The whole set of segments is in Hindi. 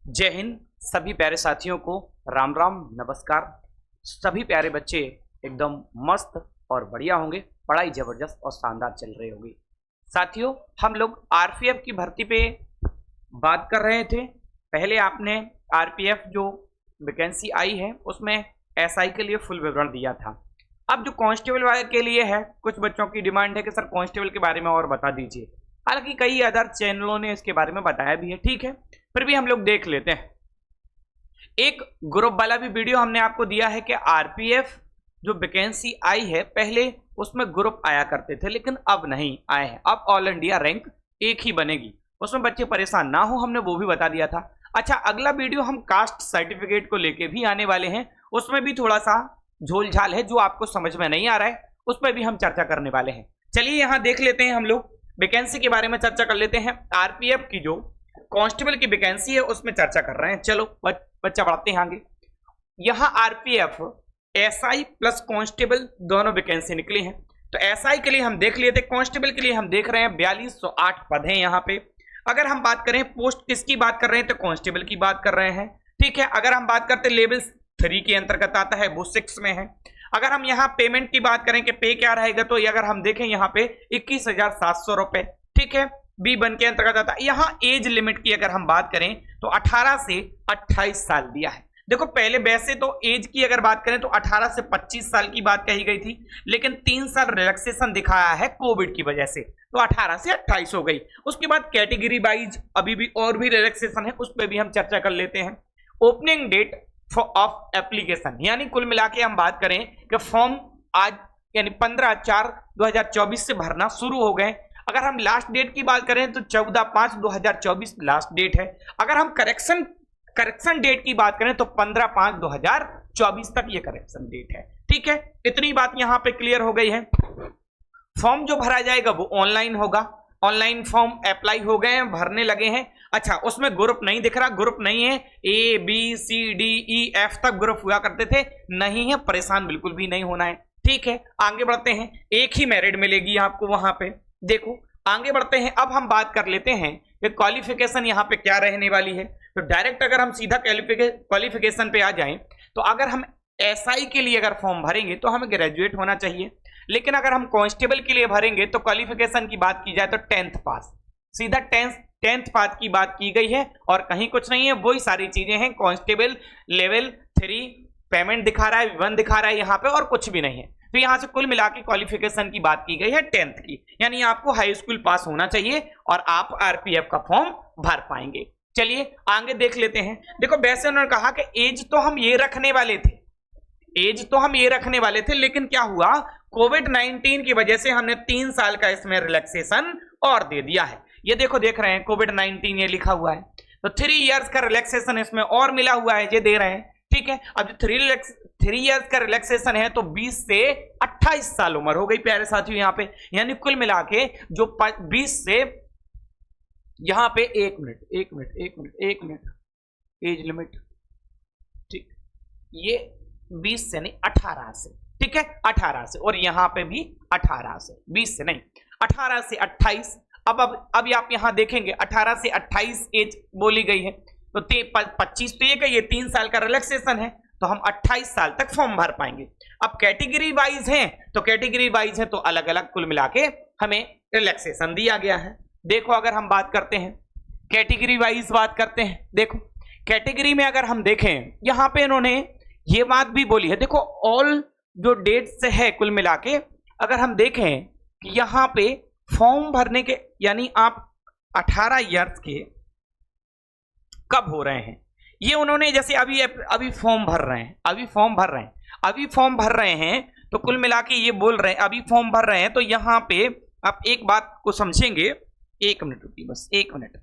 जय हिंद। सभी प्यारे साथियों को राम राम नमस्कार। सभी प्यारे बच्चे एकदम मस्त और बढ़िया होंगे, पढ़ाई जबरदस्त और शानदार चल रही होगी। साथियों, हम लोग आरपीएफ की भर्ती पे बात कर रहे थे। पहले आपने आरपीएफ जो वैकेंसी आई है उसमें एसआई के लिए फुल विवरण दिया था। अब जो कांस्टेबल वाले के लिए है, कुछ बच्चों की डिमांड है कि सर कांस्टेबल के बारे में और बता दीजिए। हालांकि कई अदर चैनलों ने इसके बारे में बताया भी है, ठीक है, फिर भी हम लोग देख लेते हैं। एक ग्रुप वाला भी वीडियो हमने आपको दिया है कि आरपीएफ जो वैकेंसी आई है पहले उसमें ग्रुप आया करते थे, लेकिन अब नहीं आए हैं। अब ऑल इंडिया रैंक एक ही बनेगी, उसमें बच्चे परेशान ना हो, हमने वो भी बता दिया था। अच्छा, अगला वीडियो हम कास्ट सर्टिफिकेट को लेके भी आने वाले हैं, उसमें भी थोड़ा सा झोल झाल है जो आपको समझ में नहीं आ रहा है, उस पर भी हम चर्चा करने वाले हैं। चलिए यहां देख लेते हैं, हम लोग वैकेंसी के बारे में चर्चा कर लेते हैं। आरपीएफ की जो कांस्टेबल की वैकेंसी है उसमें चर्चा कर रहे हैं। चलो बच्चा बढ़ते हैं आगे। यहां आरपीएफ एसआई प्लस कांस्टेबल दोनों वैकेंसी निकली हैं। तो एसआई के लिए हम देख लिए थे, कांस्टेबल के लिए हम देख रहे हैं 4208 पद हैं यहाँ पे। अगर हम बात करें पोस्ट किसकी बात कर रहे हैं तो कांस्टेबल की बात कर रहे हैं, ठीक है। अगर हम बात करते लेवल 3 के अंतर्गत आता है, वो 6 में है। अगर हम यहाँ पेमेंट की बात करें कि पे क्या रहेगा, तो अगर हम देखें यहाँ पे 21,700 रुपए, ठीक है, B1 के अंतर्गत आता है। यहाँ एज लिमिट की अगर हम बात करें तो 18 से 28 साल दिया है। देखो पहले वैसे तो एज की अगर बात करें तो 18 से 25 साल की बात कही गई थी, लेकिन 3 साल रिलैक्सेशन दिखाया है कोविड की वजह से, तो 18 से 28 हो गई। उसके बाद कैटेगरी वाइज अभी भी और भी रिलैक्सेशन है, उस पर भी हम चर्चा कर लेते हैं। ओपनिंग डेट ऑफ एप्लीकेशन, यानी कुल मिला के हम बात करें कि फॉर्म आज यानी 15/4/2024 से भरना शुरू हो गए। अगर हम लास्ट डेट की बात करें तो 14/5/2024 लास्ट डेट है। अगर हम करेक्शन डेट की बात करें तो 15/5/2024 तक ये करेक्शन डेट है, ठीक है। इतनी बात यहां पे क्लियर हो गई है। फॉर्म जो भरा जाएगा वो ऑनलाइन होगा। ऑनलाइन फॉर्म अप्लाई हो गए हैं, भरने लगे हैं। अच्छा, उसमें ग्रुप नहीं दिख रहा, ग्रुप नहीं है। ABCDEF तक ग्रुप हुआ करते थे, नहीं है, परेशान बिल्कुल भी नहीं होना है, ठीक है। आगे बढ़ते हैं, एक ही मेरिट मिलेगी आपको वहां पे। देखो आगे बढ़ते हैं, अब हम बात कर लेते हैं कि क्वालिफिकेशन यहाँ पे क्या रहने वाली है। तो डायरेक्ट अगर हम सीधा क्वालिफिकेशन पे आ जाएं तो अगर हम एसआई के लिए अगर फॉर्म भरेंगे तो हमें ग्रेजुएट होना चाहिए, लेकिन अगर हम कांस्टेबल के लिए भरेंगे तो क्वालिफिकेशन की बात की जाए तो 10th पास, सीधा 10th पास की बात की गई है और कहीं कुछ नहीं है। वही सारी चीजें हैं, कांस्टेबल लेवल 3 पेमेंट दिखा रहा है, 1 दिखा रहा है यहाँ पे, और कुछ भी नहीं है। तो यहां से कुल मिला के क्वालिफिकेशन की बात की गई है 10th की, यानी आपको हाई स्कूल पास होना चाहिए और आप आरपीएफ का फॉर्म भर पाएंगे। चलिए आगे देख लेते हैं। देखो वैसे उन्होंने कहा कि एज तो हम ये रखने वाले थे, लेकिन क्या हुआ, कोविड-19 की वजह से हमने 3 साल का इसमें रिलैक्सेशन और दे दिया है। ये देखो देख रहे हैं कोविड-19 ये लिखा हुआ है, तो 3 इयर्स का रिलैक्सेशन इसमें और मिला हुआ है, ये दे रहे हैं, ठीक है। अब जो 3 इयर्स का रिलैक्सेशन है तो 20 से 28 साल उम्र हो गई प्यारे साथियों यहाँ पे, यानी कुल मिला के जो 20 से यहाँ पे एक मिनट एज लिमिट, ठीक, ये 20 से नहीं 18 से, ठीक है, 18 से, और यहाँ पे भी 18 से, 20 से नहीं 18 से 28। अब आप यहाँ देखेंगे 18 से 28 एज बोली गई है, तो 25 तो ये कहिए 3 साल का रिलैक्सेशन है, तो हम 28 साल तक फॉर्म भर पाएंगे। अब कैटेगरी वाइज हैं तो अलग अलग कुल मिला के हमें रिलैक्सेशन दिया गया है। देखो अगर हम बात करते हैं कैटेगरी वाइज बात करते हैं, देखो कैटेगरी में अगर हम देखें यहाँ पे इन्होंने ये बात भी बोली है। देखो ऑल जो डेट्स है कुल मिला के अगर हम देखें कि यहाँ पे फॉर्म भरने के, यानी आप 18 इयर्स के कब हो रहे हैं, ये उन्होंने जैसे अभी फॉर्म भर रहे हैं, तो कुल मिला के ये बोल रहे हैं अभी फॉर्म भर रहे हैं। तो यहाँ पे आप एक बात को समझेंगे, 1 मिनट रुकिए, बस 1 मिनट।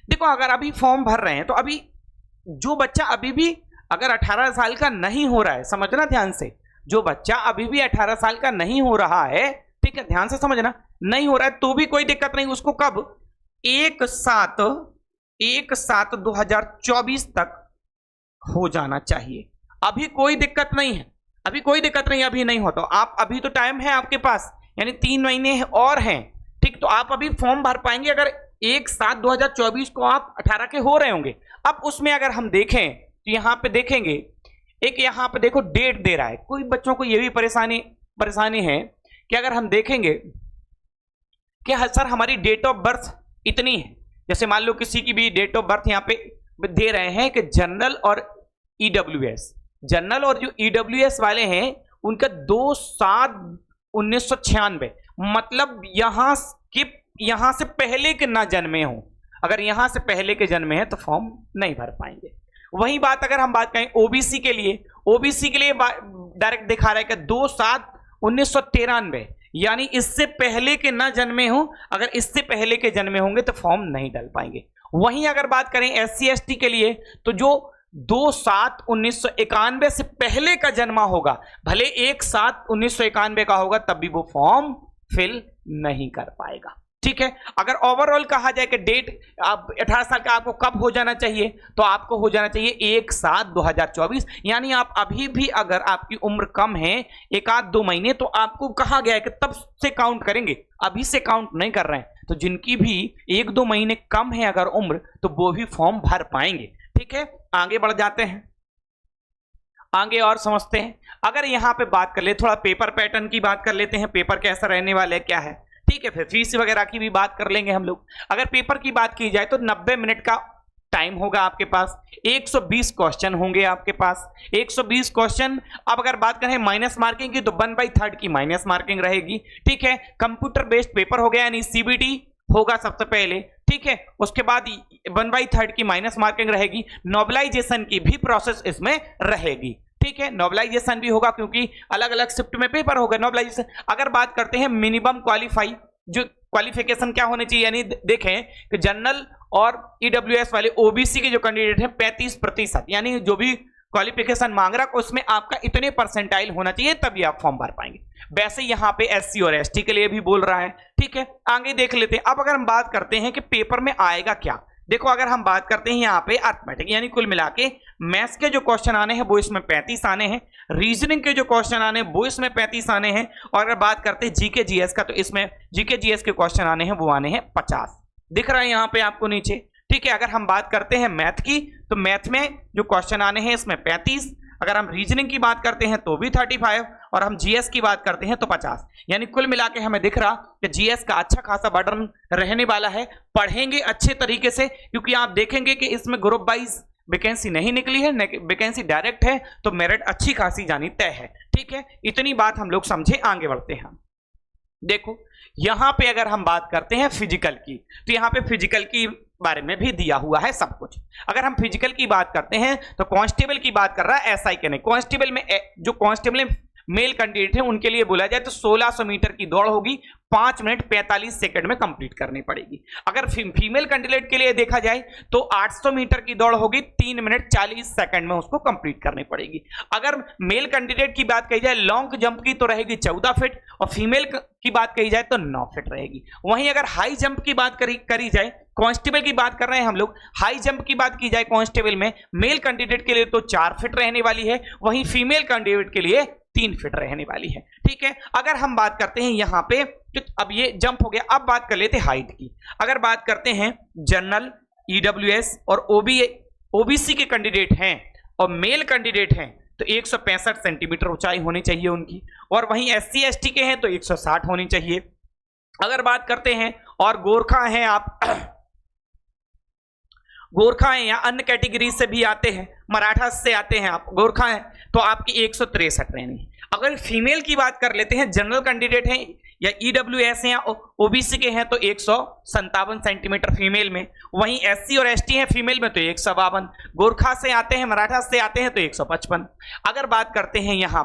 देखो अगर अभी फॉर्म भर रहे हैं तो अभी जो बच्चा अभी भी अगर 18 साल का नहीं हो रहा है, समझना ध्यान से, जो बच्चा अभी भी 18 साल का नहीं हो रहा है, ठीक है, ध्यान से समझना, नहीं हो रहा है तो भी कोई दिक्कत नहीं, उसको कब 1/7/2024 तक हो जाना चाहिए। अभी कोई दिक्कत नहीं है, अभी नहीं हो तो आप अभी तो टाइम है आपके पास यानी 3 महीने और हैं, ठीक। तो आप अभी फॉर्म भर पाएंगे अगर 1/7/2024 को आप 18 के हो रहे होंगे। अब उसमें अगर हम देखें तो यहाँ पे देखेंगे, एक यहाँ पे देखो डेट दे रहा है। कोई बच्चों को ये भी परेशानी है कि अगर हम देखेंगे कि सर हमारी डेट ऑफ बर्थ इतनी है, जैसे मान लो किसी की भी डेट ऑफ बर्थ यहाँ पे दे रहे हैं कि जनरल और ईडब्ल्यूएस, जनरल और जो ईडब्ल्यूएस वाले हैं उनका 2/7/1996, मतलब यहां से पहले के ना जन्मे हो। अगर यहां से पहले के जन्मे हैं तो फॉर्म नहीं भर पाएंगे। वही बात अगर हम बात करें ओबीसी के लिए, ओबीसी के लिए डायरेक्ट दिखा रहा है कि 2/7/1993, यानी इससे पहले के ना जन्मे हो। अगर इससे पहले के जन्मे होंगे तो फॉर्म नहीं डाल पाएंगे। वहीं अगर बात करें एससी एसटी के लिए तो जो 2/7/1991 से पहले का जन्मा होगा, भले 1/7/1991 का होगा, तब भी वो फॉर्म फिल नहीं कर पाएगा, ठीक है। अगर ओवरऑल कहा जाए कि डेट आप 18 साल का आपको कब हो जाना चाहिए, तो आपको हो जाना चाहिए 1/7/2024, यानी आप अभी भी अगर आपकी उम्र कम है 1-2 महीने, तो आपको कहा गया है कि तब से काउंट करेंगे, अभी से काउंट नहीं कर रहे हैं। तो जिनकी भी 1-2 महीने कम है अगर उम्र, तो वो भी फॉर्म भर पाएंगे, ठीक है। आगे बढ़ जाते हैं, आगे और समझते हैं। अगर यहां पे बात कर ले, थोड़ा पेपर पैटर्न की बात कर लेते हैं, पेपर कैसा रहने वाला है, क्या है, ठीक है। फिर फीस वगैरह की भी बात कर लेंगे हम लोग। अगर पेपर की बात की जाए तो 90 मिनट का टाइम होगा आपके पास, 120 क्वेश्चन होंगे आपके पास, 120 क्वेश्चन। अब अगर बात करें माइनस मार्किंग की तो 1/3 की माइनस मार्किंग रहेगी, ठीक है। कंप्यूटर बेस्ड पेपर हो गया, यानी सीबीटी होगा सबसे पहले, ठीक है। उसके बाद 1/3 की माइनस मार्किंग रहेगी। नॉबलाइजेशन की भी प्रोसेस इसमें रहेगी, ठीक है। नॉबलाइजेशन भी होगा क्योंकि अलग अलग शिफ्ट में पेपर होगा नॉबलाइजेशन। अगर बात करते हैं मिनिमम क्वालिफिकेशन क्या होनी चाहिए, यानी देखें कि जनरल और ईडब्ल्यूएस वाले ओबीसी के जो कैंडिडेट हैं 35%, यानी जो भी क्वालिफिकेशन मांग रहा है उसमें आपका इतने परसेंटाइल होना चाहिए, तभी आप फॉर्म भर पाएंगे। वैसे यहाँ पे एससी और एसटी के लिए भी बोल रहा है, ठीक है। आगे देख लेते हैं। अब अगर हम बात करते हैं कि पेपर में आएगा क्या, देखो अगर हम बात करते हैं यहाँ पे अर्थमेटिक, यानी कुल मिला के मैथ्स के जो क्वेश्चन आने हैं वो इसमें 35 आने हैं, रीजनिंग के जो क्वेश्चन आने हैं वो इसमें 35 आने हैं, और अगर बात करते हैं जीके जीएस का तो इसमें जीके जीएस के क्वेश्चन आने हैं वो आने हैं 50, दिख रहा है यहाँ पे आपको नीचे, ठीक है। अगर हम बात करते हैं मैथ की तो मैथ में जो क्वेश्चन आने हैं इसमें 35, अगर हम रीजनिंग की बात करते हैं तो भी 35, और हम जीएस की बात करते हैं तो 50, यानी कुल मिला के हमें दिख रहा कि जीएस का अच्छा खासा बर्डन रहने वाला है। पढ़ेंगे अच्छे तरीके से, क्योंकि आप देखेंगे कि इसमें ग्रुप वाइज वैकेंसी नहीं निकली है, वैकेंसी डायरेक्ट है, तो मेरिट अच्छी खासी जानी तय है, ठीक है। इतनी बात हम लोग समझे, आगे बढ़ते हैं। देखो यहां पे अगर हम बात करते हैं फिजिकल की, तो यहां पे फिजिकल की बारे में भी दिया हुआ है सब कुछ। अगर हम फिजिकल की बात करते हैं तो कांस्टेबल की बात कर रहा है एसआई के नहीं। कांस्टेबल में जो कांस्टेबल मेल कैंडिडेट है उनके लिए बोला जाए तो 1600 मीटर की दौड़ होगी, 5 मिनट 45 सेकंड में कंप्लीट करनी पड़ेगी। अगर फीमेल कैंडिडेट के लिए देखा जाए तो 800 मीटर की दौड़ होगी, 3 मिनट 40 सेकंड में उसको कंप्लीट करनी पड़ेगी। अगर मेल कैंडिडेट की बात कही जाए लॉन्ग जंप की तो रहेगी 14 फीट, और फीमेल की बात कही जाए तो 9 फीट रहेगी। वहीं अगर हाई जंप की बात करी जाए, कांस्टेबल की बात कर रहे हैं हम लोग, हाई जंप की बात की जाए कांस्टेबल में मेल कैंडिडेट के लिए तो 4 फीट रहने वाली है, वहीं फीमेल कैंडिडेट के लिए 3 फीट रहने वाली है, ठीक है। अगर हम बात करते हैं यहाँ पे, तो अब ये जंप हो गया, अब बात कर लेते हैं हाइट की। अगर बात करते हैं जनरल, ईडब्ल्यूएस और ओबीसी के कैंडिडेट हैं और मेल कैंडिडेट हैं तो 165 सेंटीमीटर ऊंचाई होनी चाहिए उनकी, और वहीं एससी एसटी के हैं तो 160 होनी चाहिए। अगर बात करते हैं और गोरखा हैं आप गोरखा हैं या अन्य कैटेगरी से भी आते हैं, मराठा से आते हैं आप, गोरखा हैं तो आपकी 163 रहनी है। अगर फीमेल की बात कर लेते हैं, जनरल कैंडिडेट हैं या ईडब्ल्यूएस हैं या ओबीसी के हैं तो 157 सेंटीमीटर फीमेल में, वहीं एससी और एसटी हैं फीमेल में तो 152, गोरखा से आते हैं, मराठा से आते हैं तो 155। अगर बात करते हैं यहाँ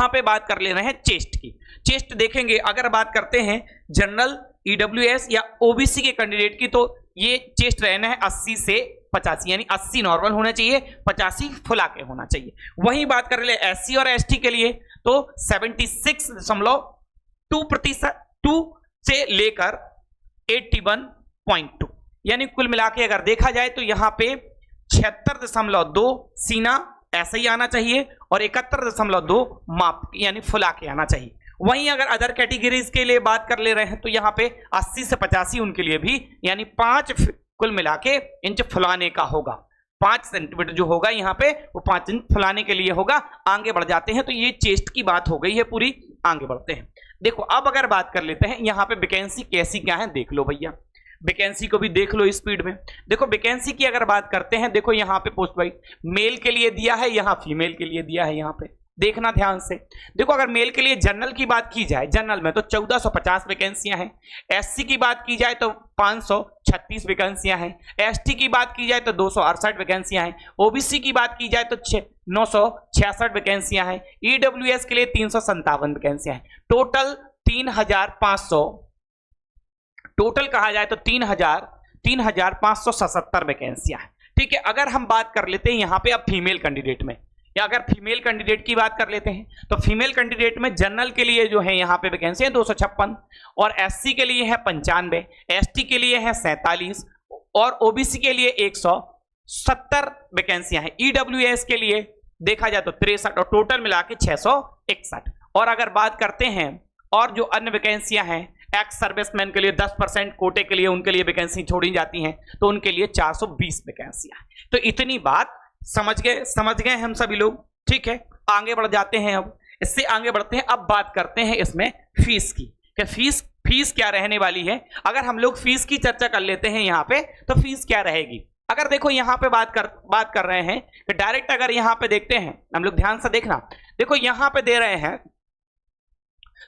पे बात कर ले रहे हैं चेस्ट की, चेस्ट देखेंगे। अगर बात करते हैं जनरल, ईडब्ल्यूएस या ओबीसी के कैंडिडेट की तो ये चेस्ट रहना है 80 से 85, यानी 80 नॉर्मल होना चाहिए, 85 फुला के होना चाहिए। वहीं बात कर ले एससी और एसटी के लिए तो 76.2% से लेकर 81.2, यानी कुल मिला के अगर देखा जाए तो यहाँ पे 76.2 सीना ऐसे ही आना चाहिए और 71.2 माप यानी फुला के आना चाहिए। वहीं अगर अदर कैटेगरीज के लिए बात कर ले रहे हैं तो यहाँ पे 80 से 85 उनके लिए भी, यानी 5 कुल मिला के इंच फुलाने का होगा। 5 सेंटीमीटर जो होगा यहाँ पे वो 5 इंच फुलाने के लिए होगा। आगे बढ़ जाते हैं तो ये चेस्ट की बात हो गई है पूरी। आगे बढ़ते हैं, देखो अब अगर बात कर लेते हैं यहाँ पे वैकेंसी कैसी क्या है, देख लो भैया, वैकेंसी को भी देख लो स्पीड में। देखो वैकेंसी की अगर बात करते हैं, देखो यहाँ पे पोस्ट वाइज मेल के लिए दिया है, यहाँ फीमेल के लिए दिया है। यहाँ पे देखना ध्यान से, देखो अगर मेल के लिए जनरल की बात की जाए, जनरल में तो 1450 वैकेंसियां हैं। एससी की बात की जाए तो 536 वैकेंसियां हैं। एसटी की बात की जाए तो 268 वैकेंसियां हैं। ओबीसी की बात की जाए तो 966 वैकेंसियां हैं। ईडब्ल्यूएस के लिए 357 वैकेंसियां हैं। टोटल 3500, टोटल कहा जाए तो 3577 वैकेंसियां हैं। ठीक है, अगर हम बात कर लेते हैं यहाँ पे अब फीमेल कैंडिडेट में, या अगर फीमेल कैंडिडेट की बात कर लेते हैं तो फीमेल कैंडिडेट में जनरल के लिए जो है यहाँ पे वैकेंसी है 256, और एससी के लिए है 95, एसटी के लिए है 47, और ओबीसी के लिए 170 वैकेंसियां हैं। ईडब्ल्यूएस के लिए देखा जाए तो 63, और टोटल मिला के 661। और अगर बात करते हैं और जो अन्य वैकेंसियां हैं, एक्स सर्विसमैन के लिए 10% कोटे के लिए उनके लिए वैकेंसी छोड़ी जाती हैं, तो उनके लिए 420 वैकेंसियां। तो इतनी बात समझ गए हम सभी लोग। ठीक है, आगे बढ़ जाते हैं। अब इससे आगे बढ़ते हैं, अब बात करते हैं इसमें फीस की, कि फीस क्या रहने वाली है। अगर हम लोग फीस की चर्चा कर लेते हैं यहाँ पे, तो फीस क्या रहेगी। अगर देखो यहाँ पे बात कर रहे हैं कि डायरेक्ट अगर यहाँ पे देखते हैं हम लोग, ध्यान से देखना, देखो यहाँ पे दे रहे हैं,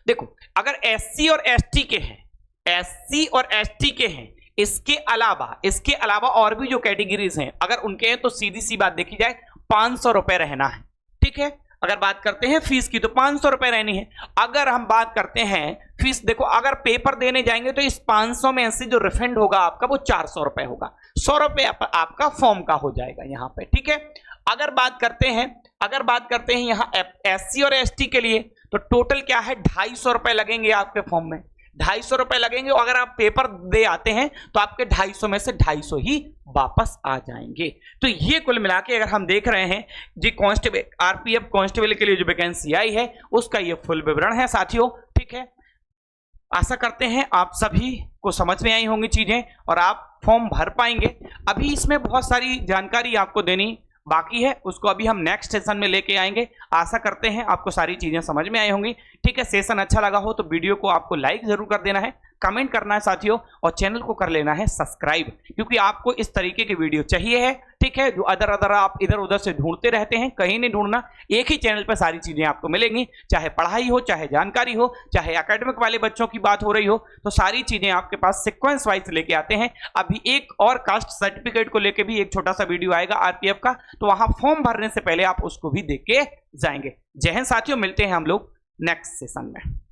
देखो अगर एससी और एसटी के हैं, एससी और एसटी के हैं, इसके अलावा और भी जो कैटेगरीज हैं अगर उनके हैं, तो सीधी सी बात देखी जाए 500 रुपए रहना है। ठीक है, अगर बात करते हैं फीस की तो 500 रुपए रहनी है। अगर हम बात करते हैं फीस, देखो अगर पेपर देने जाएंगे तो इस 500 में से जो रिफंड होगा आपका वो 400 रुपए होगा। 100 रुपए आपका फॉर्म का हो जाएगा यहाँ पे। ठीक है, अगर बात करते हैं यहाँ एससी और एसटी के लिए, तो टोटल क्या है, 250 रुपए लगेंगे आपके फॉर्म में, 250 रुपए लगेंगे। और अगर आप पेपर दे आते हैं तो आपके 250 में से 250 ही वापस आ जाएंगे। तो ये कुल मिला के अगर हम देख रहे हैं जी कांस्टेबल, आरपीएफ कांस्टेबल के लिए जो वैकेंसी आई है उसका ये फुल विवरण है साथियों। ठीक है, आशा करते हैं आप सभी को समझ में आई होंगी चीजें और आप फॉर्म भर पाएंगे। अभी इसमें बहुत सारी जानकारी आपको देनी बाकी है, उसको अभी हम नेक्स्ट सेशन में लेके आएंगे। आशा करते हैं आपको सारी चीजें समझ में आई होंगी। ठीक है, सेशन अच्छा लगा हो तो वीडियो को आपको लाइक जरूर कर देना है, कमेंट करना है साथियों, और चैनल को कर लेना है सब्सक्राइब, क्योंकि आपको इस तरीके की वीडियो चाहिए है। ठीक है, जो अदर आप इधर उधर से ढूंढते रहते हैं, कहीं नहीं ढूंढना, एक ही चैनल पर सारी चीजें आपको मिलेंगी। चाहे पढ़ाई हो, चाहे जानकारी हो, चाहे एकेडमिक वाले बच्चों की बात हो रही हो, तो सारी चीजें आपके पास सीक्वेंस वाइज लेके आते हैं। अभी एक और कास्ट सर्टिफिकेट को लेके भी एक छोटा सा वीडियो आएगा आरपीएफ का, तो वहां फॉर्म भरने से पहले आप उसको भी देख के जाएंगे। जय हिंद साथियों, मिलते हैं हम लोग नेक्स्ट सेशन में।